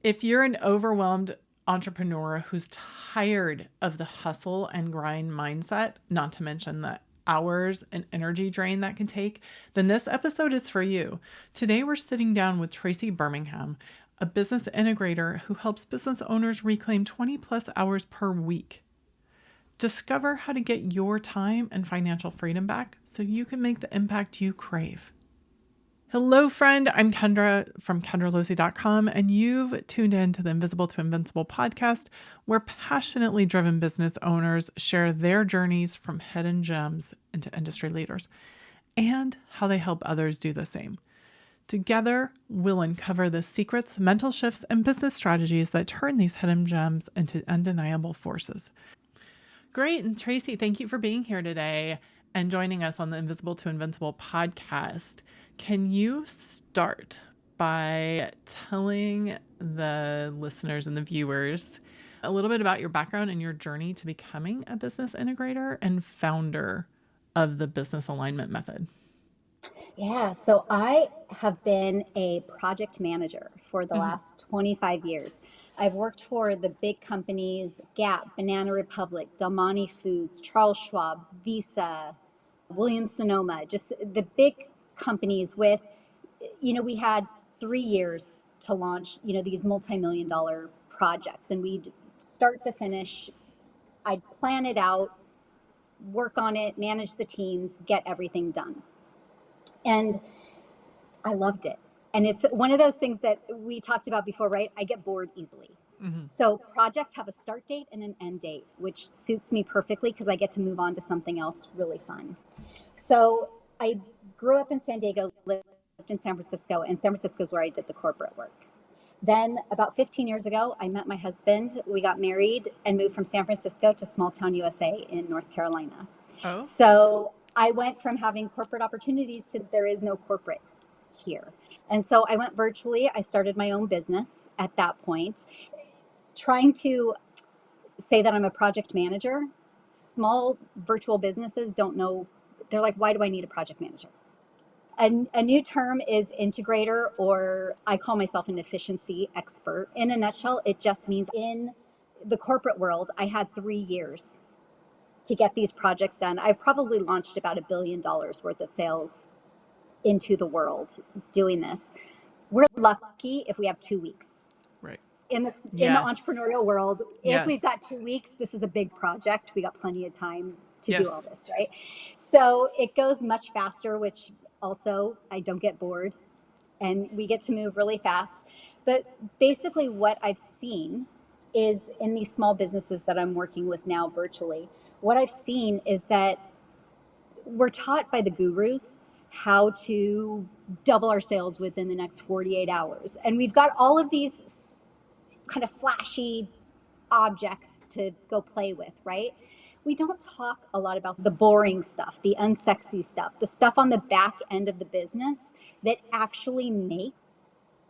If you're an overwhelmed entrepreneur who's tired of the hustle and grind mindset, not to mention the hours and energy drain that can take, then this episode is for you. Today, we're sitting down with Traci Bermingham, a business integrator who helps business owners reclaim 20 plus hours per week. Discover how to get your time and financial freedom back so you can make the impact you crave. Hello, friend. I'm Kendra from KendraLosee.com, and you've tuned in to the Invisible to Invincible podcast, where passionately driven business owners share their journeys from hidden gems into industry leaders and how they help others do the same. Together, we'll uncover the secrets, mental shifts, and business strategies that turn these hidden gems into undeniable forces. Great. And Traci, thank you for being here today and joining us on the Invisible to Invincible podcast. Can you start by telling the listeners and the viewers a little bit about your background and your journey to becoming a business integrator and founder of the business alignment method? Yeah, so I have been a project manager for the last 25 years. I've worked for the big companies, Gap, Banana Republic, Del Monte Foods, Charles Schwab, Visa, Williams-Sonoma, just the big companies with, we had 3 years to launch, these multi-million dollar projects, and we'd start to finish, I'd plan it out, work on it, manage the teams, get everything done. And I loved it. And it's one of those things that we talked about before, right? I get bored easily. So projects have a start date and an end date, which suits me perfectly because I get to move on to something else really fun. So I grew up in San Diego, lived in San Francisco, and San Francisco is where I did the corporate work. Then about 15 years ago, I met my husband. We got married and moved from San Francisco to small town USA in North Carolina. Oh. So I went from having corporate opportunities to there is no corporate here. And so I went virtually. I started my own business at that point, trying to say that I'm a project manager. Small virtual businesses don't know. They're like, why do I need a project manager? A new term is integrator, or I call myself an efficiency expert. In a nutshell, it just means in the corporate world, I had 3 years to get these projects done. I've probably launched about $1 billion worth of sales into the world doing this. We're lucky if we have 2 weeks. Right. In the entrepreneurial world, if we've got 2 weeks, this is a big project. We got plenty of time to do all this, right? So it goes much faster, which also I don't get bored, and we get to move really fast. But basically what I've seen is in these small businesses that I'm working with now virtually, what I've seen is that we're taught by the gurus how to double our sales within the next 48 hours. And we've got all of these kind of flashy objects to go play with, right? We don't talk a lot about the boring stuff, the unsexy stuff, the stuff on the back end of the business that actually make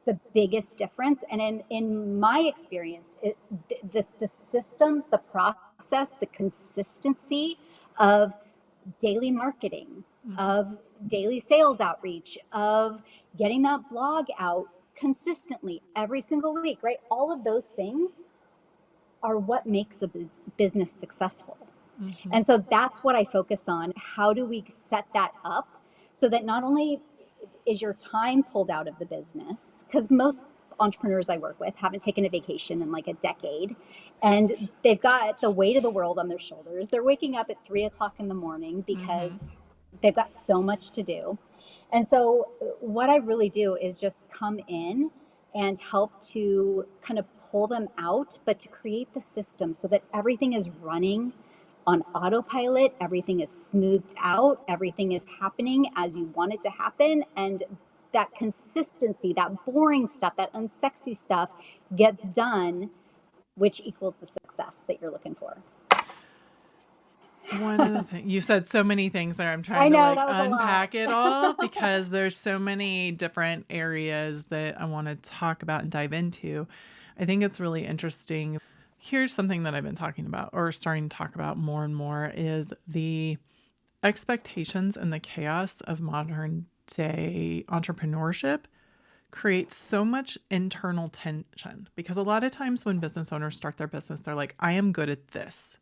the biggest difference. And in my experience, the systems, the process, the consistency of daily marketing, of daily sales outreach, of getting that blog out consistently every single week, right? All of those things are what makes a business successful. And so that's what I focus on. How do we set that up so that not only is your time pulled out of the business, because most entrepreneurs I work with haven't taken a vacation in like a decade, and they've got the weight of the world on their shoulders. They're waking up at 3 o'clock in the morning because they've got so much to do. And so what I really do is just come in and help to kind of pull them out, but to create the system so that everything is running on autopilot, everything is smoothed out, everything is happening as you want it to happen, and that consistency, that boring stuff, that unsexy stuff gets done, which equals the success that you're looking for. One of the things you said, so many things there. I'm trying to unpack it all because there's so many different areas that I want to talk about and dive into. I think it's really interesting. Here's something that I've been talking about or starting to talk about more and more is the expectations and the chaos of modern day entrepreneurship creates so much internal tension, because a lot of times when business owners start their business, they're like, I am good at this.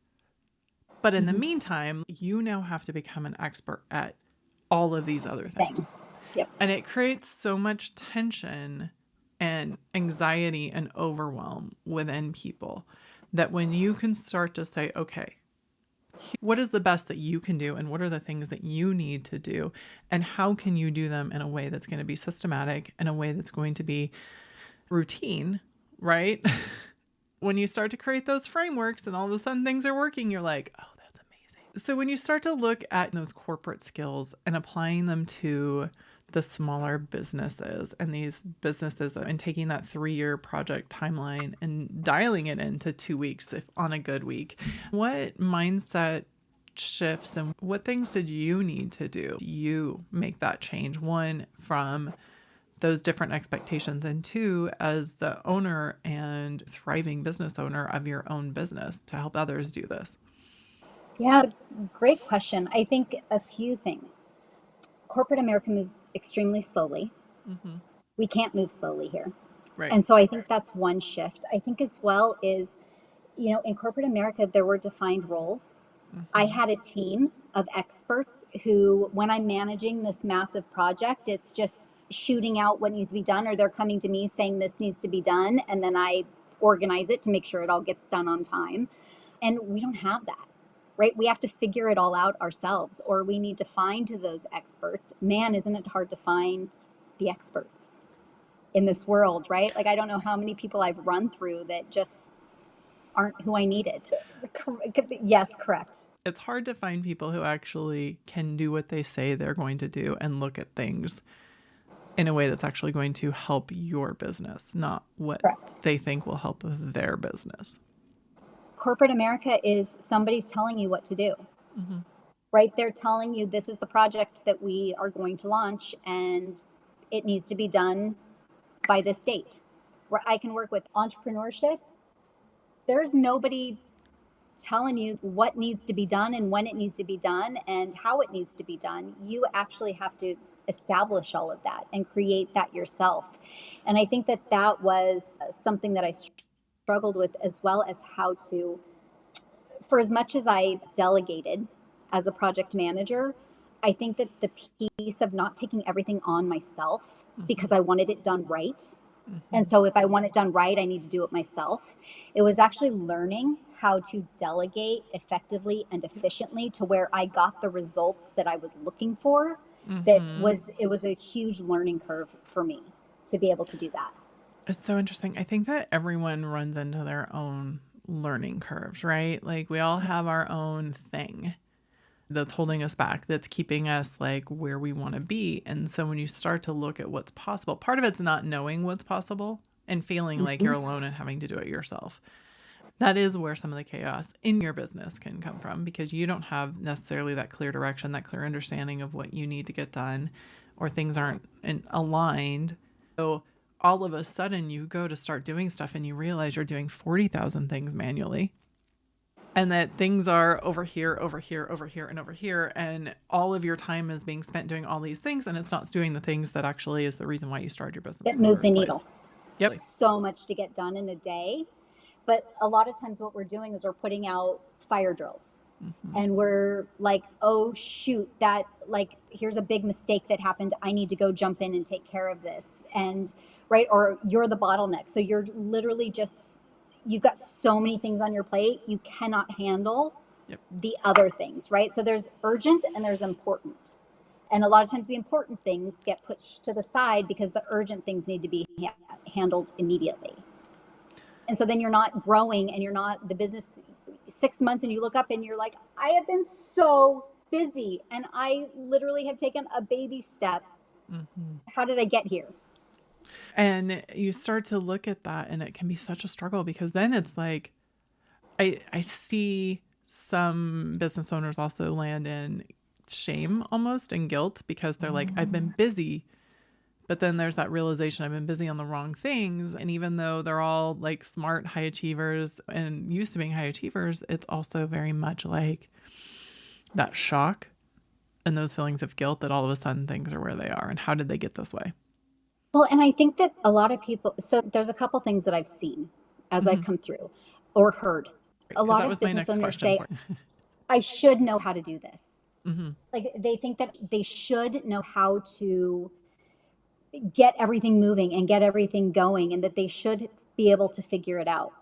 But in the meantime, you now have to become an expert at all of these other things. Yep. And it creates so much tension and anxiety and overwhelm within people that when you can start to say, okay, what is the best that you can do? And what are the things that you need to do? And how can you do them in a way that's going to be systematic, in a way that's going to be routine, right? When you start to create those frameworks and all of a sudden things are working, you're like, oh, that's amazing. So when you start to look at those corporate skills and applying them to the smaller businesses and these businesses and taking that 3-year project timeline and dialing it into 2 weeks if on a good week, what mindset shifts and what things did you need to do? You make that change, one, from those different expectations, and two, as the owner and thriving business owner of your own business to help others do this? Yeah, great question. I think a few things. Corporate America moves extremely slowly. We can't move slowly here. Right. And so I think that's one shift. I think as well is, in corporate America, there were defined roles. I had a team of experts who, when I'm managing this massive project, it's just shooting out what needs to be done, or they're coming to me saying this needs to be done. And then I organize it to make sure it all gets done on time. And we don't have that. Right? We have to figure it all out ourselves, or we need to find those experts. Man, isn't it hard to find the experts in this world, right? Like, I don't know how many people I've run through that just aren't who I needed. Yes, correct. It's hard to find people who actually can do what they say they're going to do and look at things in a way that's actually going to help your business, not what they think will help their business. Corporate America is somebody's telling you what to do, right? They're telling you this is the project that we are going to launch and it needs to be done by this date. Where I can work with entrepreneurship, there's nobody telling you what needs to be done and when it needs to be done and how it needs to be done. You actually have to establish all of that and create that yourself. And I think that was something that I struggled with, as well as how to, for as much as I delegated as a project manager, I think that the piece of not taking everything on myself because I wanted it done right. And so if I want it done right, I need to do it myself. It was actually learning how to delegate effectively and efficiently to where I got the results that I was looking for. It was a huge learning curve for me to be able to do that. It's so interesting. I think that everyone runs into their own learning curves, right? Like, we all have our own thing that's holding us back, that's keeping us like where we want to be. And so when you start to look at what's possible, part of it's not knowing what's possible and feeling like you're alone and having to do it yourself. That is where some of the chaos in your business can come from, because you don't have necessarily that clear direction, that clear understanding of what you need to get done, or things aren't aligned. So all of a sudden you go to start doing stuff and you realize you're doing 40,000 things manually, and that things are over here, over here, over here, and over here. And all of your time is being spent doing all these things, and it's not doing the things that actually is the reason why you started your business. That move the needle. Yep. So much to get done in a day. But a lot of times what we're doing is we're putting out fire drills. And we're like, oh, shoot, that, like, here's a big mistake that happened. I need to go jump in and take care of this. And right. Or you're the bottleneck. So you're literally you've got so many things on your plate. You cannot handle the other things. Right. So there's urgent and there's important. And a lot of times the important things get pushed to the side because the urgent things need to be handled immediately. And so then you're not growing, and you're not the business 6 months, and you look up and you're like, I have been so busy and I literally have taken a baby step. How did I get here? And you start to look at that, and it can be such a struggle, because then it's like, I see some business owners also land in shame almost, and guilt, because they're like, I've been busy. But then there's that realization, I've been busy on the wrong things. And even though they're all like smart high achievers and used to being high achievers, it's also very much like that shock and those feelings of guilt that all of a sudden things are where they are. And how did they get this way? Well, and I think that a lot of people, so there's a couple things that I've seen as I've come through or heard. A lot of business owners say, I should know how to do this. Like they think that they should know how to get everything moving and get everything going, and that they should be able to figure it out.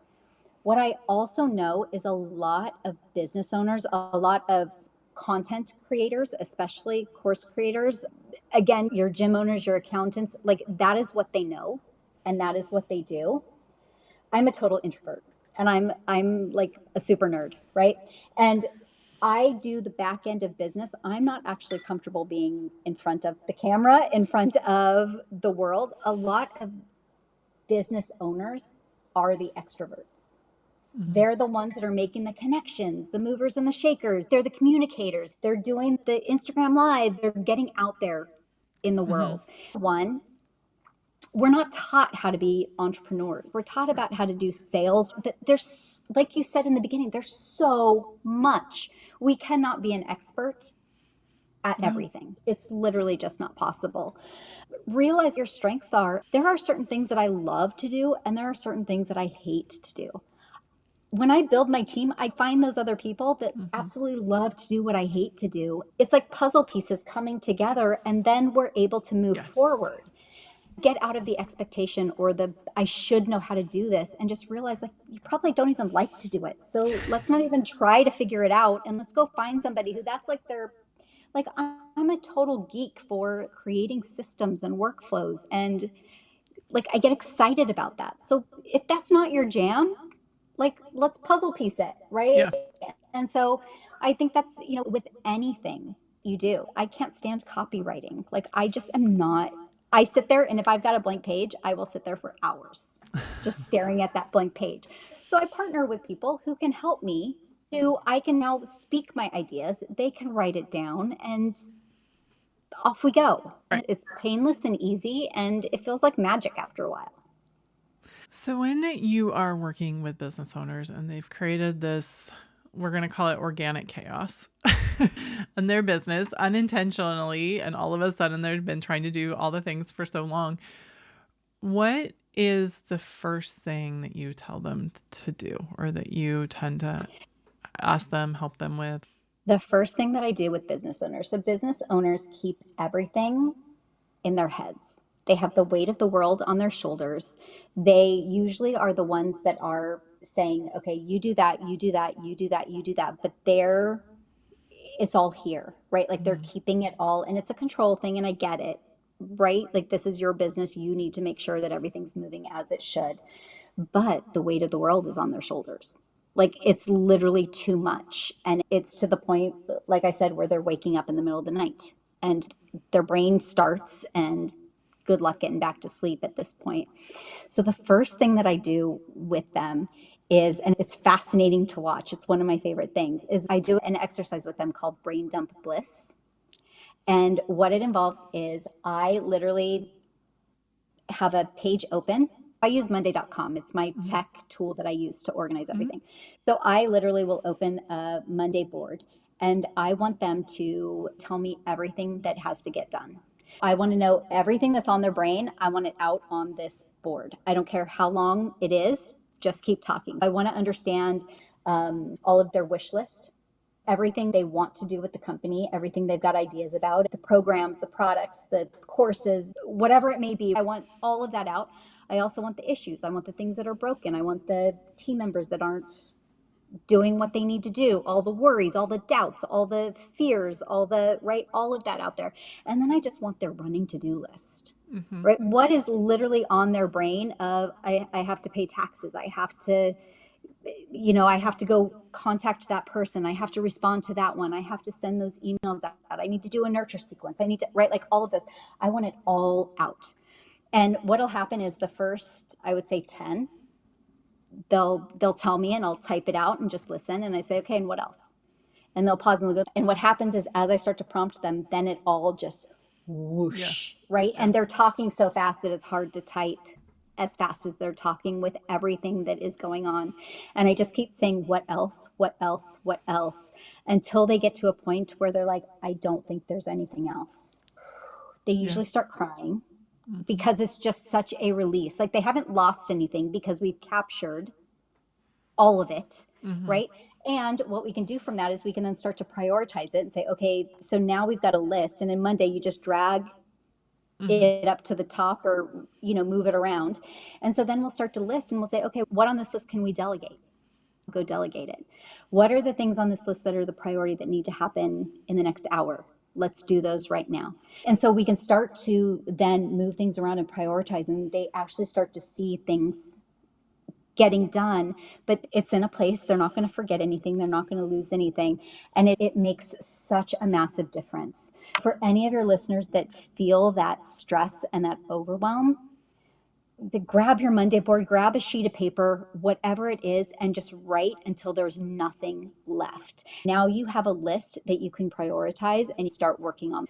What I also know is a lot of business owners, a lot of content creators, especially course creators, again, your gym owners, your accountants, like that is what they know and that is what they do. I'm a total introvert and I'm like a super nerd, right? And I do the back end of business. I'm not actually comfortable being in front of the camera, in front of the world. A lot of business owners are the extroverts. They're the ones that are making the connections, the movers and the shakers. They're the communicators. They're doing the Instagram lives. They're getting out there in the world. One, we're not taught how to be entrepreneurs. We're taught about how to do sales, but there's, like you said in the beginning, there's so much. We cannot be an expert at everything. It's literally just not possible. Realize your strengths are, there are certain things that I love to do, and there are certain things that I hate to do. When I build my team, I find those other people that absolutely love to do what I hate to do. It's like puzzle pieces coming together, and then we're able to move forward. Get out of the expectation or the I should know how to do this, and just realize like you probably don't even like to do it. So let's not even try to figure it out, and let's go find somebody who that's like their, like I'm a total geek for creating systems and workflows, and like I get excited about that. So if that's not your jam, like let's puzzle piece it, right? And so I think that's, you know, with anything you do. I can't stand copywriting. Like I just am not. I sit there, and if I've got a blank page, I will sit there for hours just staring at that blank page. So I partner with people who can help me to, I can now speak my ideas, they can write it down, and off we go. It's painless and easy, and it feels like magic after a while. So when you are working with business owners and they've created this, we're going to call it organic chaos in their business unintentionally, and all of a sudden they've been trying to do all the things for so long, what is the first thing that you tell them to do, or that you tend to ask them, help them with? The first thing that I do with business owners, so business owners keep everything in their heads. They have the weight of the world on their shoulders. They usually are the ones that are saying, okay, you do that, you do that, you do that, you do that. But it's all here, right? Like they're keeping it all, and it's a control thing, and I get it, right? Like this is your business. You need to make sure that everything's moving as it should. But the weight of the world is on their shoulders. Like it's literally too much. And it's to the point, like I said, where they're waking up in the middle of the night and their brain starts, and good luck getting back to sleep at this point. So the first thing that I do with them is, and it's fascinating to watch, it's one of my favorite things, is I do an exercise with them called Brain Dump Bliss. And what it involves is I literally have a page open. I use Monday.com. It's my tech tool that I use to organize everything. So I literally will open a Monday board, and I want them to tell me everything that has to get done. I want to know everything that's on their brain. I want it out on this board. I don't care how long it is. Just keep talking. I want to understand all of their wish list, everything they want to do with the company, everything they've got ideas about, the programs, the products, the courses, whatever it may be. I want all of that out. I also want the issues. I want the things that are broken. I want the team members that aren't doing what they need to do, all the worries, all the doubts, all the fears, all of that out there. And then I just want their running to-do list, right? What is literally on their brain of, I have to pay taxes. I have to, I have to go contact that person. I have to respond to that one. I have to send those emails out. I need to do a nurture sequence. I need to, right? Like all of this, I want it all out. And what'll happen is the first, I would say 10, they'll tell me, and I'll type it out and just listen. And I say, okay, and what else? And they'll pause and they'll go. And what happens is, as I start to prompt them, then it all just whoosh, right? And they're talking so fast that it's hard to type as fast as they're talking with everything that is going on. And I just keep saying, what else, what else, what else, until they get to a point where they're like, I don't think there's anything else. They usually start crying. because it's just such a release. Like they haven't lost anything because we've captured all of it, right? And what we can do from that is we can then start to prioritize it and say, okay, so now we've got a list, and then Monday you just drag it up to the top, or, move it around. And so then we'll start to list, and we'll say, okay, what on this list can we delegate? Go delegate it. What are the things on this list that are the priority that need to happen in the next hour? Let's do those right now. And so we can start to then move things around and prioritize, and they actually start to see things getting done, but it's in a place they're not going to forget anything, they're not going to lose anything, and it makes such a massive difference. For any of your listeners that feel that stress and that overwhelm, grab your Monday board, grab a sheet of paper, whatever it is, and just write until there's nothing left. Now you have a list that you can prioritize and start working on.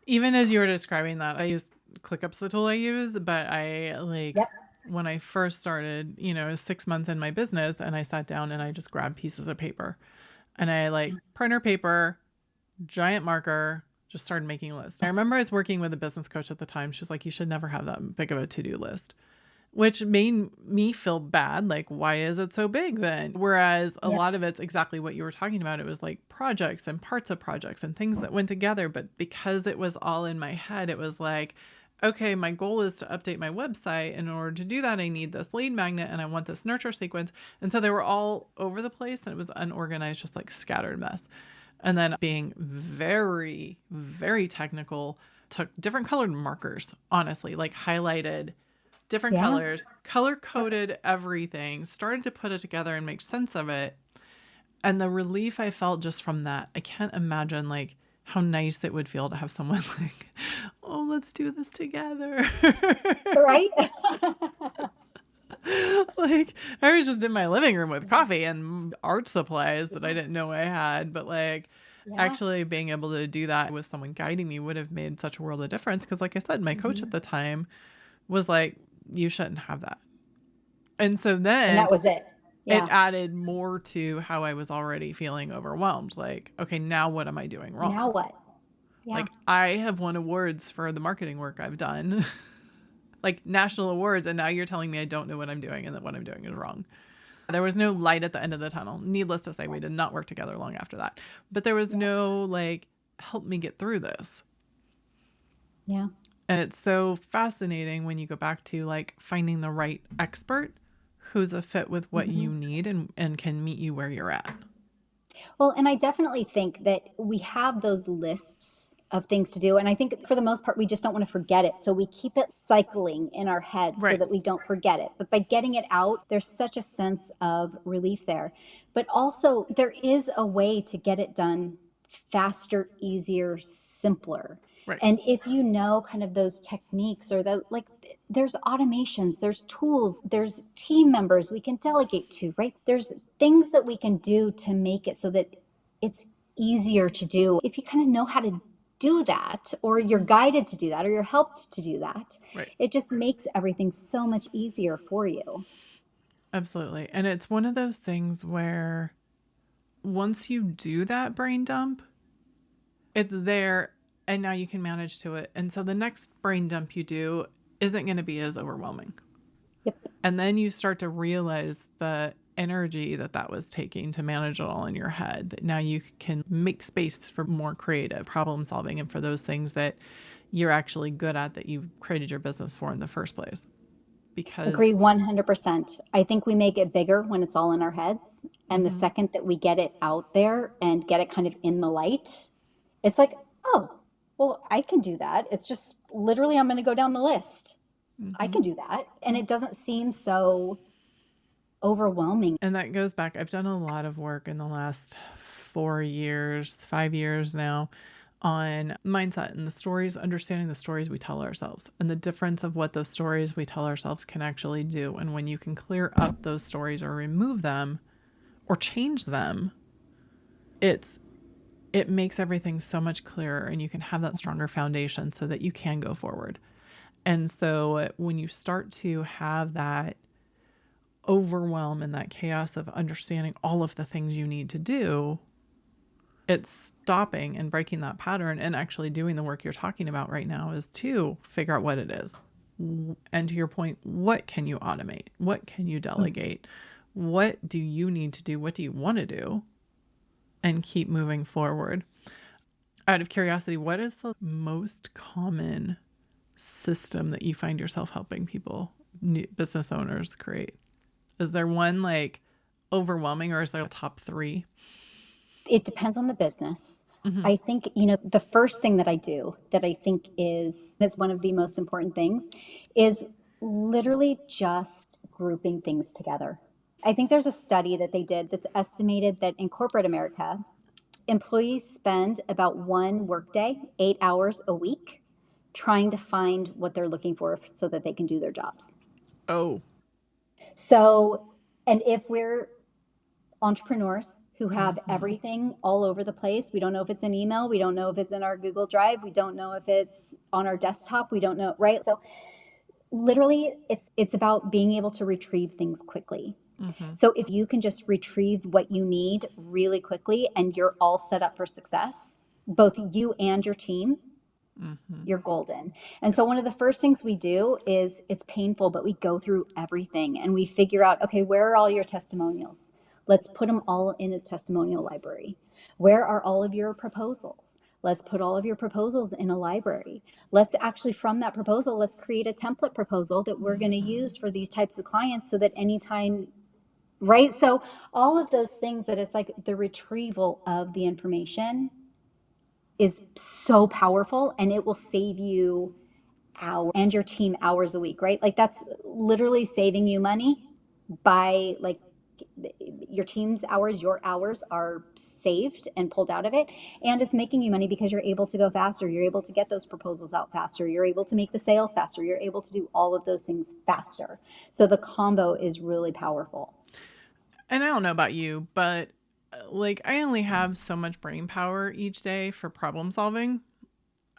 Even as you were describing that, I use ClickUp's the tool I use, but when I first started, it was 6 months in my business, and I sat down and I just grabbed pieces of paper, and I printer paper, giant marker, just started making lists. I remember I was working with a business coach at the time. She was like, you should never have that big of a to-do list, which made me feel bad. Like, why is it so big then? Whereas a lot of it's exactly what you were talking about. It was like projects and parts of projects and things that went together. But because it was all in my head, it was like, okay, my goal is to update my website. In order to do that, I need this lead magnet and I want this nurture sequence. And so they were all over the place, and it was unorganized, just like scattered mess. And then being very, very technical, took different colored markers, honestly, like highlighted different colors, color coded everything, started to put it together and make sense of it. And the relief I felt just from that, I can't imagine how nice it would feel to have someone like, oh, let's do this together. Right? I was just in my living room with coffee and art supplies that I didn't know I had, but actually being able to do that with someone guiding me would have made such a world of difference. Because like I said, my coach at the time was like, you shouldn't have that. And so then and that was it. It added more to how I was already feeling overwhelmed. Like, okay, now what am I doing wrong? Now what? Yeah. I have won awards for the marketing work I've done, national awards. And now you're telling me I don't know what I'm doing and that what I'm doing is wrong. There was no light at the end of the tunnel. Needless to say, we did not work together long after that. But there was no help me get through this. Yeah. And it's so fascinating when you go back to finding the right expert who's a fit with what you need and can meet you where you're at. Well, and I definitely think that we have those lists of things to do. And I think for the most part, we just don't want to forget it. So we keep it cycling in our heads so that we don't forget it. But by getting it out, there's such a sense of relief there. But also there is a way to get it done faster, easier, simpler. Right. And if you know kind of those techniques or there's automations, there's tools, there's team members we can delegate to, right? There's things that we can do to make it so that it's easier to do. If you kind of know how to do that, or you're guided to do that, or you're helped to do that, it just makes everything so much easier for you. Absolutely. And it's one of those things where once you do that brain dump, it's there. And now you can manage to it. And so the next brain dump you do isn't going to be as overwhelming. Yep. And then you start to realize the energy that was taking to manage it all in your head. That now you can make space for more creative problem solving and for those things that you're actually good at, that you created your business for in the first place. Because agree 100%. I think we make it bigger when it's all in our heads. And the second that we get it out there and get it kind of in the light, it's like, oh, well, I can do that. It's just literally, I'm going to go down the list. I can do that. And it doesn't seem so overwhelming. And that goes back. I've done a lot of work in the last 5 years now, on mindset and the stories, understanding the stories we tell ourselves and the difference of what those stories we tell ourselves can actually do. And when you can clear up those stories or remove them or change them, it makes everything so much clearer, and you can have that stronger foundation so that you can go forward. And so when you start to have that overwhelm and that chaos of understanding all of the things you need to do, It's stopping and breaking that pattern and actually doing the work you're talking about right now is to figure out what it is. And to your point, what can you automate? What can you delegate? What do you need to do? What do you want to do? And keep moving forward. Out of curiosity, what is the most common system that you find yourself helping people, new business owners, create? Is there one like overwhelming, or is there a top 3? It depends on the business. I think, the first thing that I do that I think is one of the most important things is literally just grouping things together. I think there's a study that they did that's estimated that in corporate America, employees spend about one workday, 8 hours a week, trying to find what they're looking for so that they can do their jobs. Oh. So, and if we're entrepreneurs who have everything all over the place, we don't know if it's an email, we don't know if it's in our Google Drive, we don't know if it's on our desktop, we don't know, right? So literally it's about being able to retrieve things quickly. So if you can just retrieve what you need really quickly and you're all set up for success, both you and your team, you're golden. And so one of the first things we do is, it's painful, but we go through everything and we figure out, okay, where are all your testimonials? Let's put them all in a testimonial library. Where are all of your proposals? Let's put all of your proposals in a library. Let's actually, from that proposal, let's create a template proposal that we're going to use for these types of clients so that anytime, right? So all of those things, that it's like the retrieval of the information is so powerful, and it will save you hours and your team hours a week, right? Like that's literally saving you money by like your team's hours, your hours are saved and pulled out of it. And it's making you money because you're able to go faster. You're able to get those proposals out faster. You're able to make the sales faster. You're able to do all of those things faster. So the combo is really powerful. And I don't know about you, but like I only have so much brain power each day for problem solving.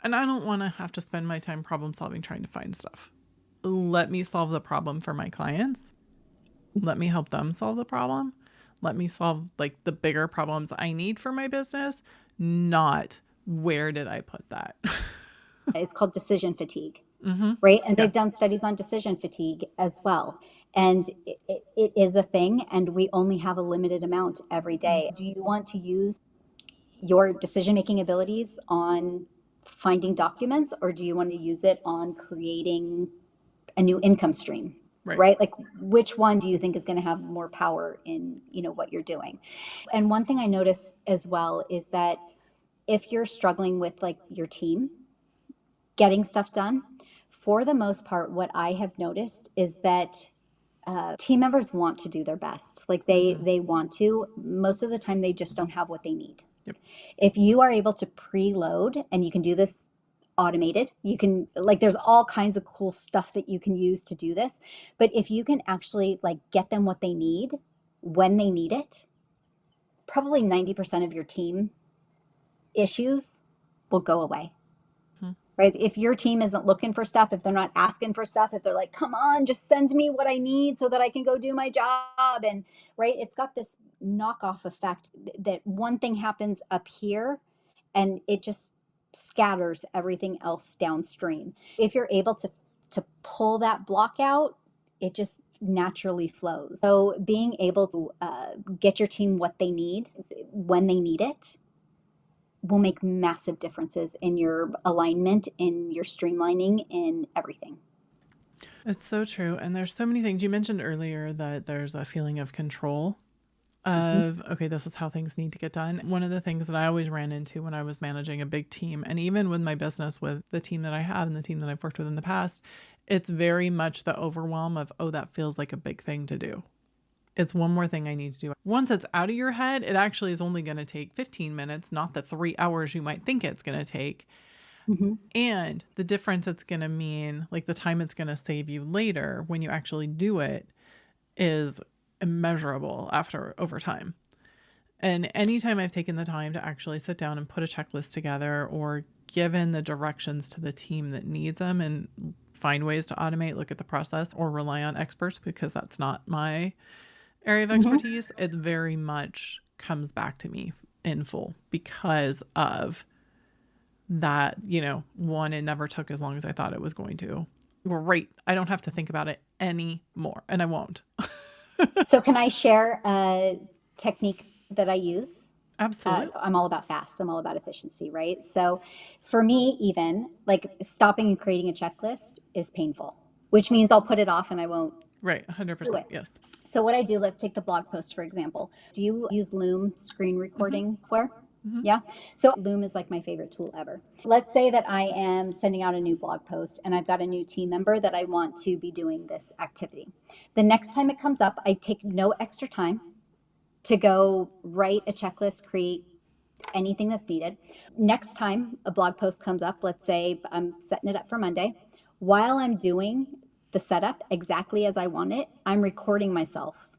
And I don't want to have to spend my time problem solving trying to find stuff. Let me solve the problem for my clients. Let me help them solve the problem. Let me solve like the bigger problems I need for my business, not where did I put that? It's called decision fatigue, right? And they've done studies on decision fatigue as well. And it is a thing, and we only have a limited amount every day. Do you want to use your decision-making abilities on finding documents, or do you want to use it on creating a new income stream? Right? Like which one do you think is going to have more power in, what you're doing? And one thing I notice as well is that if you're struggling with like your team getting stuff done, for the most part, what I have noticed is that team members want to do their best. Like they want to. Most of the time, they just don't have what they need. Yep. If you are able to preload, and you can do this automated, you can, like, there's all kinds of cool stuff that you can use to do this. But if you can actually like get them what they need when they need it, probably 90% of your team issues will go away. Right? If your team isn't looking for stuff, if they're not asking for stuff, if they're like, come on, just send me what I need so that I can go do my job. And right, it's got this knockoff effect that one thing happens up here and it just scatters everything else downstream. If you're able to pull that block out, it just naturally flows. So being able to get your team what they need when they need it will make massive differences in your alignment, in your streamlining, in everything. It's so true. And there's so many things. You mentioned earlier that there's a feeling of control of, okay, this is how things need to get done. One of the things that I always ran into when I was managing a big team, and even with my business, with the team that I have and the team that I've worked with in the past, it's very much the overwhelm of, oh, that feels like a big thing to do. It's one more thing I need to do. Once it's out of your head, it actually is only going to take 15 minutes, not the 3 hours you might think it's going to take. And the difference it's going to mean, like the time it's going to save you later when you actually do it, is immeasurable over time. And anytime I've taken the time to actually sit down and put a checklist together, or given the directions to the team that needs them, and find ways to automate, look at the process, or rely on experts, because that's not my area of expertise, it very much comes back to me in full because of that, one, it never took as long as I thought it was going to. Great. I don't have to think about it anymore, and I won't. So can I share a technique that I use? Absolutely. I'm all about fast. I'm all about efficiency, right? So for me, even like stopping and creating a checklist is painful, which means I'll put it off and I won't. Right. 100%. Yes. So what I do, let's take the blog post, for example. Do you use Loom screen recording for? Yeah. So Loom is like my favorite tool ever. Let's say that I am sending out a new blog post and I've got a new team member that I want to be doing this activity. The next time it comes up, I take no extra time to go write a checklist, create anything that's needed. Next time a blog post comes up, let's say I'm setting it up for Monday. While I'm doing the setup exactly as I want it, I'm recording myself.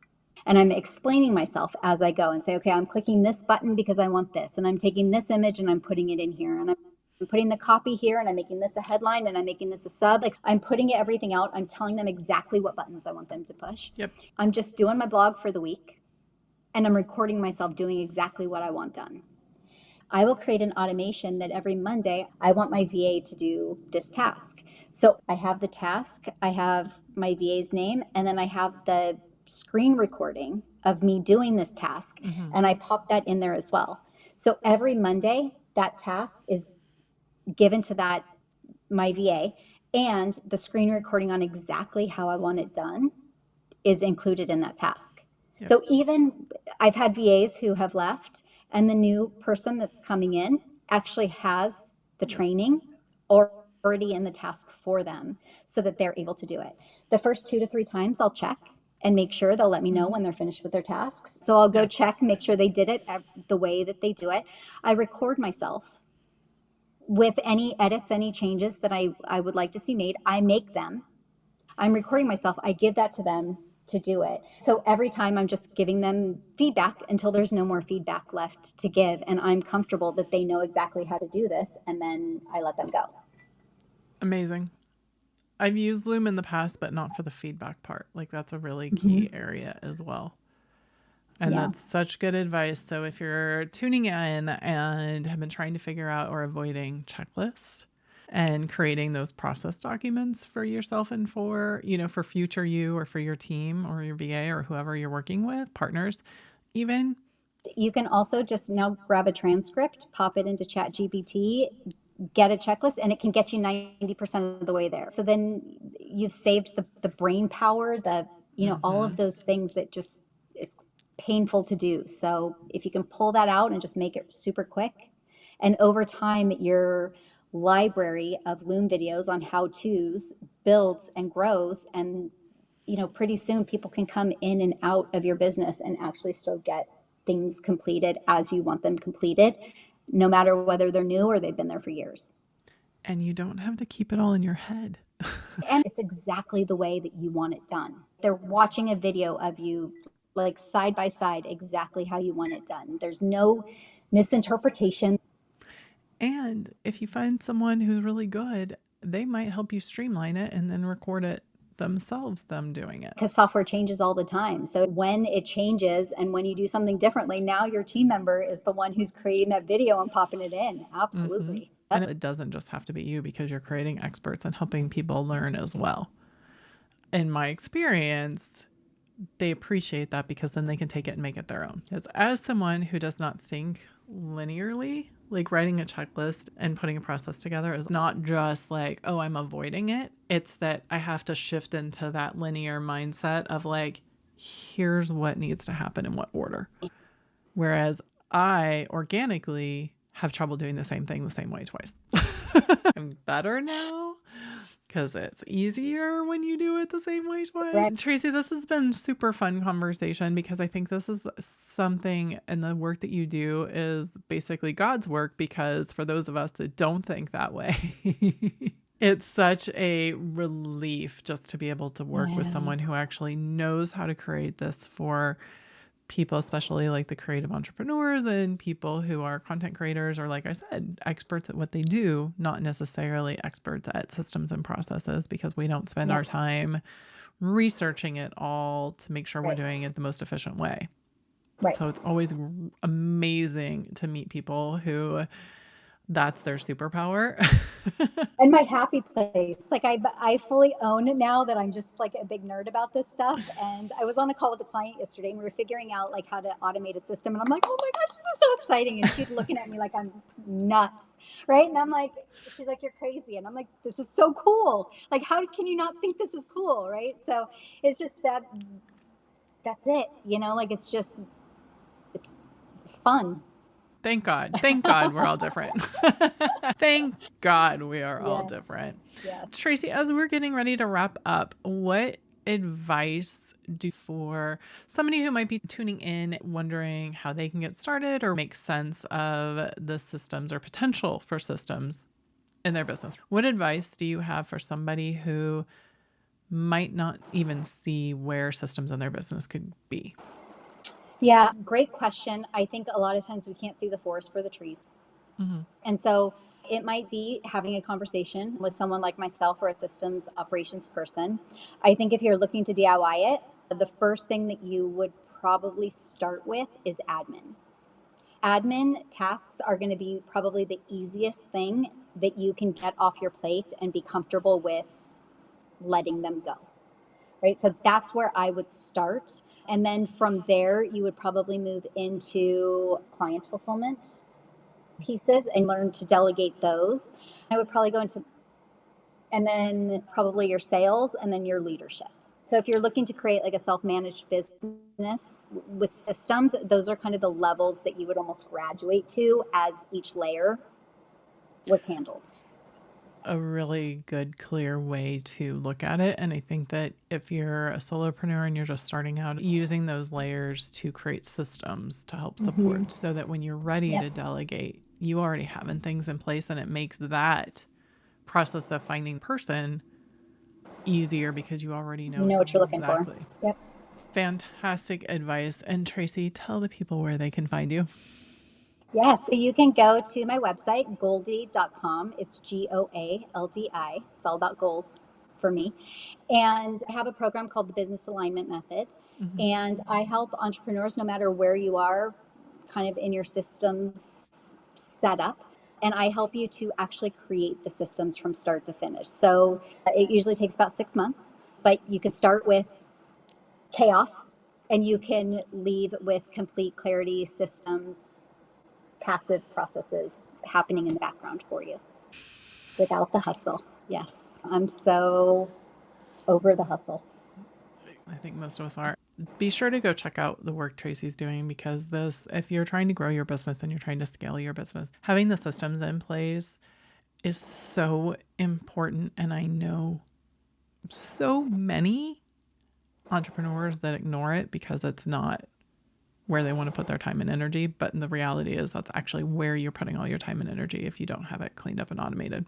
And I'm explaining myself as I go and say, okay, I'm clicking this button because I want this. And I'm taking this image and I'm putting it in here. And I'm putting the copy here and I'm making this a headline and I'm making this a sub. Like I'm putting everything out. I'm telling them exactly what buttons I want them to push. Yep. I'm just doing my blog for the week and I'm recording myself doing exactly what I want done. I will create an automation that every Monday I want my VA to do this task. So I have the task, I have my VA's name, and then I have the screen recording of me doing this task, and I pop that in there as well. So every Monday, that task is given to that my VA, and the screen recording on exactly how I want it done is included in that task. Yep. So even I've had VAs who have left, and the new person that's coming in actually has the training already in the task for them so that they're able to do it. The first 2 to 3 times I'll check and make sure they'll let me know when they're finished with their tasks. So I'll go check, make sure they did it the way that they do it. I record myself with any edits, any changes that I would like to see made. I make them. I'm recording myself. I give that to them to do it. So every time I'm just giving them feedback until there's no more feedback left to give. And I'm comfortable that they know exactly how to do this. And then I let them go. Amazing. I've used Loom in the past, but not for the feedback part. Like that's a really key area as well. And that's such good advice. So if you're tuning in and have been trying to figure out or avoiding checklists and creating those process documents for yourself and for, for future you or for your team or your VA or whoever you're working with, partners, even. You can also just now grab a transcript, pop it into ChatGPT, get a checklist, and it can get you 90% of the way there. So then you've saved the brain power, all of those things that just, it's painful to do. So if you can pull that out and just make it super quick, and over time, your library of Loom videos on how-tos builds and grows, and pretty soon people can come in and out of your business and actually still get things completed as you want them completed, no matter whether they're new or they've been there for years. And you don't have to keep it all in your head. And it's exactly the way that you want it done. They're watching a video of you like side by side, exactly how you want it done. There's no misinterpretation. And if you find someone who's really good, they might help you streamline it and then record it themselves, them doing it. Because software changes all the time. So when it changes and when you do something differently, now your team member is the one who's creating that video and popping it in. Absolutely. And it doesn't just have to be you, because you're creating experts and helping people learn as well. In my experience, they appreciate that because then they can take it and make it their own. As someone who does not think linearly, like writing a checklist and putting a process together is not just like, oh, I'm avoiding it. It's that I have to shift into that linear mindset of like, here's what needs to happen in what order. Whereas I organically have trouble doing the same thing the same way twice. I'm better now because it's easier when you do it the same way twice. Right. Tracy, this has been super fun conversation, because I think this is something, and the work that you do is basically God's work, because for those of us that don't think that way, it's such a relief just to be able to work with someone who actually knows how to create this for people, especially like the creative entrepreneurs and people who are content creators, or like I said, experts at what they do, not necessarily experts at systems and processes, because we don't spend our time researching it all to make sure we're doing it the most efficient way. Right. So it's always amazing to meet people who that's their superpower. And my happy place. Like I fully own it now that I'm just like a big nerd about this stuff. And I was on a call with a client yesterday and we were figuring out like how to automate a system. And I'm like, oh my gosh, this is so exciting. And she's looking at me like I'm nuts. Right. And I'm like, she's like, you're crazy. And I'm like, this is so cool. Like, how can you not think this is cool? Right. So it's just that's it. You know, like it's fun. Thank God. Thank God we're all different. Thank God we are all different. Yes. Tracy, as we're getting ready to wrap up, what advice do you for somebody who might be tuning in, wondering how they can get started or make sense of the systems or potential for systems in their business? What advice do you have for somebody who might not even see where systems in their business could be? Yeah, great question. I think a lot of times we can't see the forest for the trees. Mm-hmm. And so it might be having a conversation with someone like myself or a systems operations person. I think if you're looking to DIY it, the first thing that you would probably start with is admin. Admin tasks are going to be probably the easiest thing that you can get off your plate and be comfortable with letting them go. Right. So that's where I would start. And then from there, you would probably move into client fulfillment pieces and learn to delegate those. I would probably go into, and then probably your sales and then your leadership. So if you're looking to create like a self-managed business with systems, those are kind of the levels that you would almost graduate to as each layer was handled. A really good, clear way to look at it. And I think that if you're a solopreneur and you're just starting out, using those layers to create systems to help support so that when you're ready to delegate, you already having things in place, and it makes that process of finding person easier because you already know what you're looking for. Yep. Fantastic advice. And Tracy, tell the people where they can find you. Yes, so you can go to my website, goldi.com. It's GOALDI. It's all about goals for me. And I have a program called the Business Alignment Method. Mm-hmm. And I help entrepreneurs, no matter where you are, kind of in your systems setup. And I help you to actually create the systems from start to finish. So it usually takes about 6 months, but you can start with chaos and you can leave with complete clarity, systems, passive processes happening in the background for you without the hustle. Yes, I'm so over the hustle. I think most of us are. Be sure to go check out the work Tracy's doing, because if you're trying to grow your business and you're trying to scale your business, having the systems in place is so important. And I know so many entrepreneurs that ignore it because it's not where they want to put their time and energy. But the reality is that's actually where you're putting all your time and energy if you don't have it cleaned up and automated.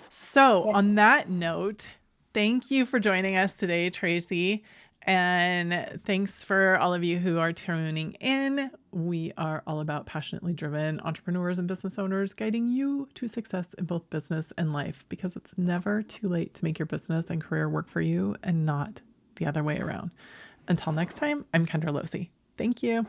So on that note, thank you for joining us today, Tracy. And thanks for all of you who are tuning in. We are all about passionately driven entrepreneurs and business owners, guiding you to success in both business and life, because it's never too late to make your business and career work for you and not the other way around. Until next time, I'm Kendra Losee. Thank you.